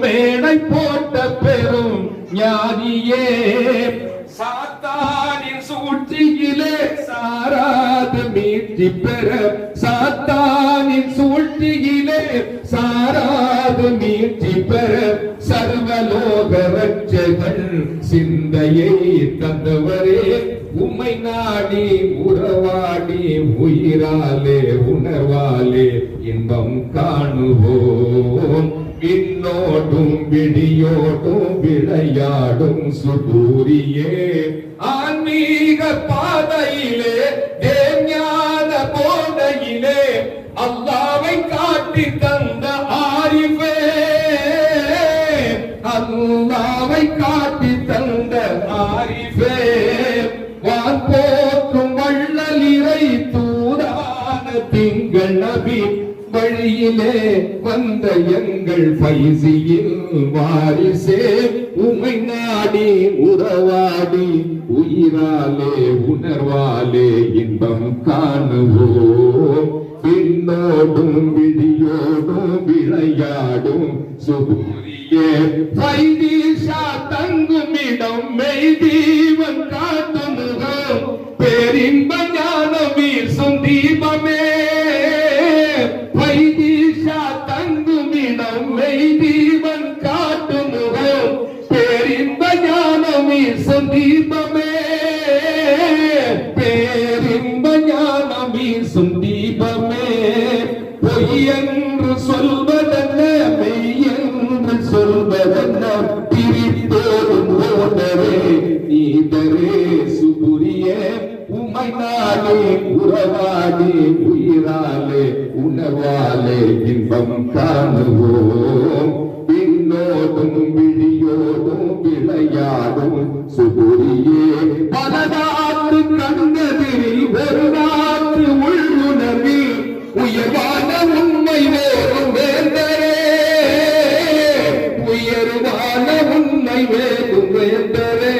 மேடை போட்ட பெரும் ஞானியே சாத்தானின் சூழ்ச்சியிலே சாராது மீட்சி பெற சாத்தானின் சூழ்ச்சியிலே சாராது மீட்சி பெற சர்வலோக ரட்சகன் சிந்தையை தந்தவரே உம்மை நாடி உறவாடி உயிராலே உணர்வாலே இன்பம் காணுவோம் விண்ணோடும் விடியோடும் விளையாடும் சுடூரியே ஆன்மீக பாதையிலே தேஞான போதையிலே அல்லாவை காட்டி தந்த ஆரிஃபே அல்லாவை காட்டி தந்த ஆரிஃபே வான் போற்றும் வள்ளலிரை தூரான திங்கள் நபி வழியிலே வந்த எங்கள் பைசியில் வாரிசே உமை நாடி உறவாடி உயிராலே உணர்வாலே இன்பம் காணுவோம் பின்னோடும் விடியோடும் விளையாடும் சுகூரியே வைதீஷா தங்குமிடம் மெய்தீவன் காட்டும் முகம் பேரின்ப ஞான வீசும் தீபமே வைதீஷா தங்குமிடம் மெய்தீவன் காட்டும் முகம் பேரின்ப ஞான வீசும் தீபமே பேரின்ப ஞான வீசும் தீபமே பொய் என்று சொல்வதென்ன மெய் என்று சொல்வதென்ன பிரித்தோடும் ஓடரே நீதரே சுபுரியே உமை நாளே உறவாடே உயிராலே உணர்வாலே இன்பம் காணுவோம் பின்னோடும் விழியோடும் விளையாடும் சுபுரியே பலநாட்டு கண்டதில் ஒரு நாட்டு உள்ளுணர்வில் உயர்வான உண்மை வேறும் வேந்தரே உயர்வான உண்மை வேறும் வேந்தரே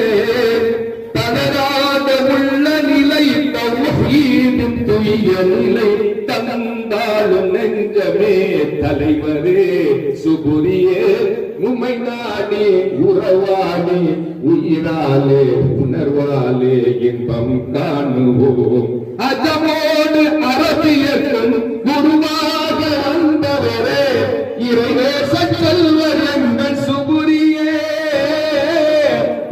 தனராத உள்ள நிலை தௌஹீதும் துய்ய நிலை தந்தாலும் நெஞ்சமே தலைவரே சுபுரியே உமை நாடி உறவாடி உயிராலே உணர்வாலே இன்பம் காணுவோம் அஜமோடு அரபியர்கள் குருவாக வந்தவரே இறைநேச செல்வர் எங்கள் சுபுரியே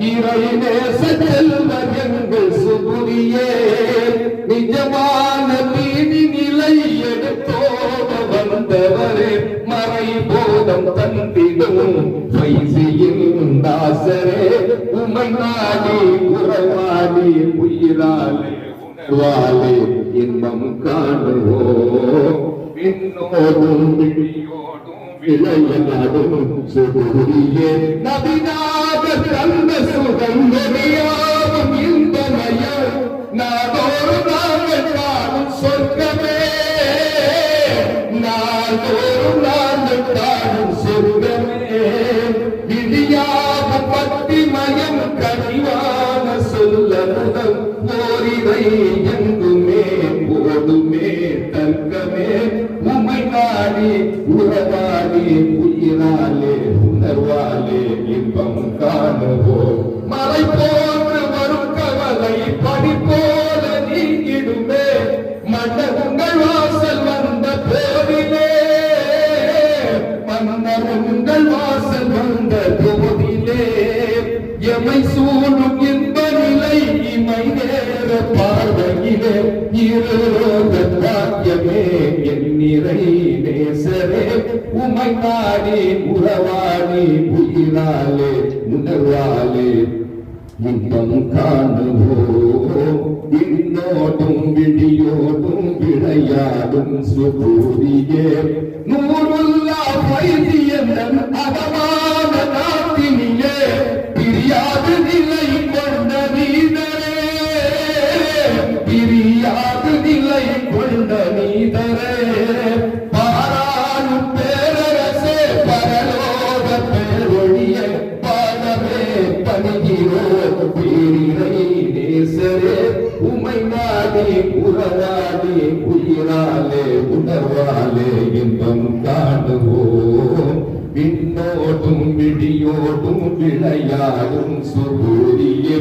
இறைநேச செல்வர் எங்கள் சுபுரியே நிஜமான நீதி நிலை எடுத்தோட வந்தவரே மறை போதம் தந்திடும் பைசியின் தாசரே உமை நாடி உறவாடி உயிராலே வாலே இன்பம் காணுவோம் பின்னோடும் விழியோடும் விளையாடும் சுடூரியே நபிநாத தந்த சுகம் நெறியாகும் இந்த மயம் நாடோடு நாங்கள் காணும் சொர்க்கமே நாடோடு நாங்கள் காணும் சொர்க்கமே விடியாக பத்தி மயம் கனிவான சொல்ல முதல் போரிவை எங்குமே போடுமே தர்க்கமே உமை நாடி உறவாடி உயிராலே உணர்வாலே இன்பம் காணுவோம் மலை போன்று வரும் கவலை படி போல நீங்கிடுமே மன்னர்கள் வாசல் வந்த போதிலே மன்னர்கள் வாசல் வந்த போதிலே எமை சூழும் இன்ப நிலை இமை நேர பார்வையிலே இருந்த பாக்கியமே என் நிறை நேசரே உமை நாடி உறவாடி உயிராலே உணர்வாலே இன்பம் காணுவோம் இன்னோடும் விழியோடும் விளையாடும் சுபூரியே நூறுல்லா வைத்தியன் அதமான நாட்டினிலே பிரியாது நிலை கொண்ட நீதரே பிரியாது நிலை கொண்ட நீதரே பாராளும் பேரரசே பரலோக பேரொழிய பாடமே பணிகிறோம் பேரினை நேசரே உமை நாடி உறவாடி உயிராலே உணர்வாலே இன்பம் காணுவோம் விழியோடும் விளையாடும் சுகூரியே